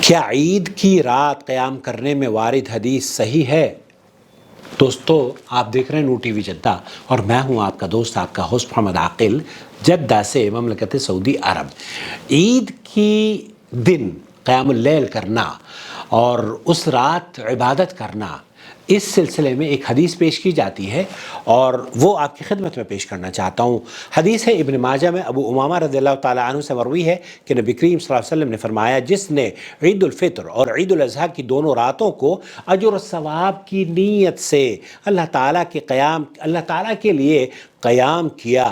کیا عید کی رات قیام کرنے میں وارد حدیث صحیح ہے؟ دوستو، آپ دیکھ رہے ہیں نو ٹی وی جدہ اور میں ہوں آپ کا دوست، آپ کا ہوسٹ محمد عاقل، جدہ سے، مملکت سعودی عرب۔ عید کی دن قیام اللیل کرنا اور اس رات عبادت کرنا، اس سلسلے میں ایک حدیث پیش کی جاتی ہے اور وہ آپ کی خدمت میں پیش کرنا چاہتا ہوں۔ حدیث ہے ابن ماجہ میں، ابو امامہ رضی اللہ تعالیٰ عنہ سے مروی ہے کہ نبی کریم صلی اللہ علیہ وسلم نے فرمایا، جس نے عید الفطر اور عید الاضحیٰ کی دونوں راتوں کو اجر و ثواب کی نیت سے اللہ تعالیٰ کے لیے قیام کیا،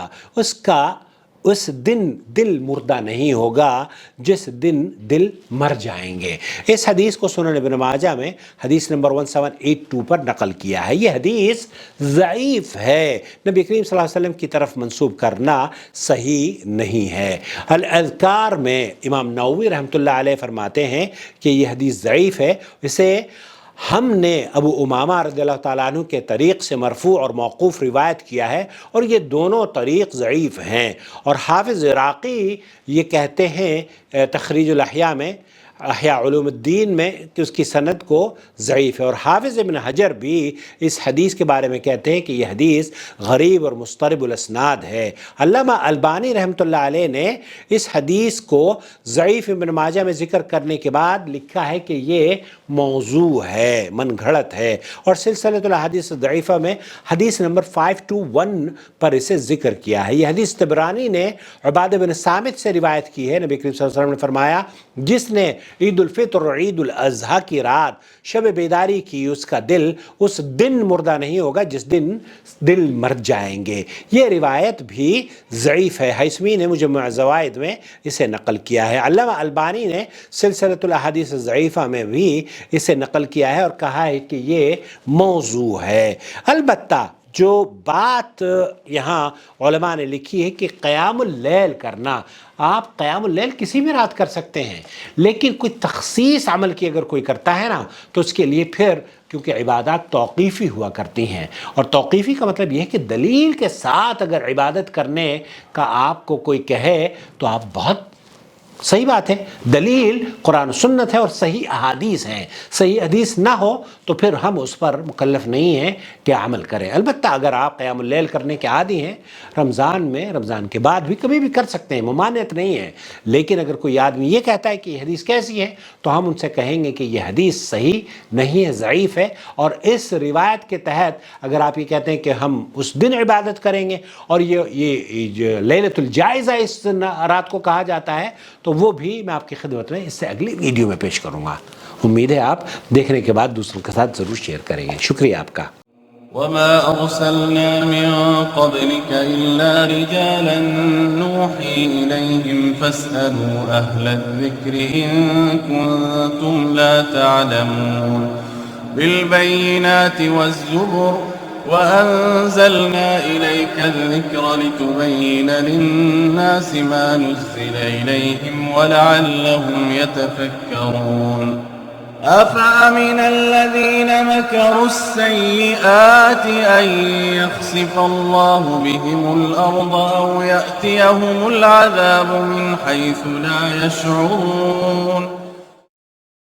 اس دن دل مردہ نہیں ہوگا جس دن دل مر جائیں گے۔ اس حدیث کو سنن ابن ماجہ میں حدیث نمبر 1782 پر نقل کیا ہے۔ یہ حدیث ضعیف ہے، نبی کریم صلی اللہ علیہ وسلم کی طرف منسوب کرنا صحیح نہیں ہے۔ الاذکار میں امام نووی رحمۃ اللہ علیہ فرماتے ہیں کہ یہ حدیث ضعیف ہے، اسے ہم نے ابو امامہ رضی اللہ تعالیٰ عنہ کے طریق سے مرفوع اور موقوف روایت کیا ہے اور یہ دونوں طریق ضعیف ہیں۔ اور حافظ عراقی یہ کہتے ہیں تخریج الاحیاء میں، احیاء علوم الدین میں، کہ اس کی سند کو ضعیف ہے۔ اور حافظ ابن حجر بھی اس حدیث کے بارے میں کہتے ہیں کہ یہ حدیث غریب اور مضطرب الاسناد ہے۔ علامہ البانی رحمۃ اللہ علیہ نے اس حدیث کو ضعیف ابن ماجہ میں ذکر کرنے کے بعد لکھا ہے کہ یہ موضوع ہے، من گھڑت ہے، اور سلسلۃ الاحادیث الضعیفہ میں حدیث نمبر 521 پر اسے ذکر کیا ہے۔ یہ حدیث طبرانی نے عبادہ بن صامت سے روایت کی ہے۔ نبی کریم صلی اللہ علیہ وسلم نے فرمایا، جس نے عید الفطر اور عید الاضحیٰ کی رات شب بیداری کی، اس کا دل اس دن مردہ نہیں ہوگا جس دن دل مر جائیں گے۔ یہ روایت بھی ضعیف ہے۔ ہیثمی نے مجمع الزوائد میں اسے نقل کیا ہے۔ علامہ البانی نے سلسلۃ الاحادیث الضعیفہ میں بھی اسے نقل کیا ہے اور کہا ہے کہ یہ موضوع ہے۔ البتہ جو بات یہاں علماء نے لکھی ہے کہ قیام اللیل کرنا، آپ قیام اللیل کسی بھی رات کر سکتے ہیں، لیکن کوئی تخصیص عمل کی اگر کوئی کرتا ہے نا تو اس کے لیے پھر، کیونکہ عبادات توقیفی ہوا کرتی ہیں، اور توقیفی کا مطلب یہ ہے کہ دلیل کے ساتھ اگر عبادت کرنے کا آپ کو کوئی کہے تو آپ بہت صحیح بات ہے، دلیل قرآن و سنت ہے اور صحیح احادیث ہیں، صحیح حدیث نہ ہو تو پھر ہم اس پر مکلف نہیں ہیں کہ عمل کریں۔ البتہ اگر آپ قیام اللیل کرنے کے عادی ہیں، رمضان میں، رمضان کے بعد بھی کبھی بھی کر سکتے ہیں، ممانعت نہیں ہے، لیکن اگر کوئی آدمی یہ کہتا ہے کہ یہ حدیث کیسی ہے تو ہم ان سے کہیں گے کہ یہ حدیث صحیح نہیں ہے، ضعیف ہے، اور اس روایت کے تحت اگر آپ یہ کہتے ہیں کہ ہم اس دن عبادت کریں گے اور یہ لیلۃ الجائزہ اس رات کو کہا جاتا ہے، تو وہ بھی میں آپ کی خدمت میں اس سے اگلی ویڈیو میں پیش کروں گا۔ امید ہے آپ دیکھنے کے بعد دوسروں کے ساتھ ضرور شیئر کریں گے۔ شکریہ آپ کا۔ وما أرسلنا من قبلك إلا رجالا نوحي إليهم فاسألوا أهل الذكر إن كنتم لا تعلمون بالبينات والزبر وأنزلنا إليك الذكر لتبين للناس ما نزل إليهم ولعلهم يتفكرون أفأمن الذين مكروا السيئات أن يخسف الله بهم الأرض أو يأتيهم العذاب من حيث لا يشعرون